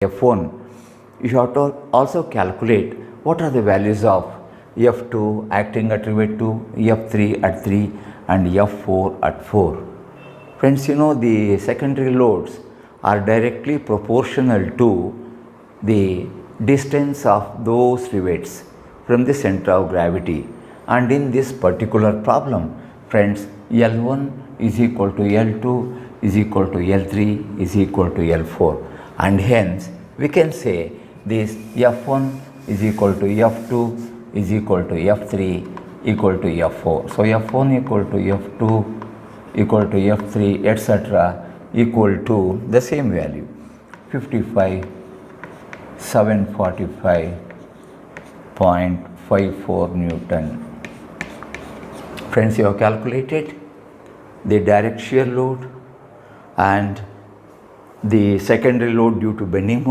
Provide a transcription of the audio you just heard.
F1, you have to also calculate what are the values of F2 acting at rivet 2, F3 at 3 and F4 at 4. Friends, the secondary loads are directly proportional to the distance of those rivets from the center of gravity, and in this particular problem, friends, L1 is equal to L2 is equal to L3 is equal to L4, and hence we can say this F1 is equal to F2 is equal to F3 equal to F4. So F1 equal to F2 equal to F3 etc. equal to the same value 55 745.54 Newton. Friends, you have calculated the direct shear load and the secondary load due to bending moment.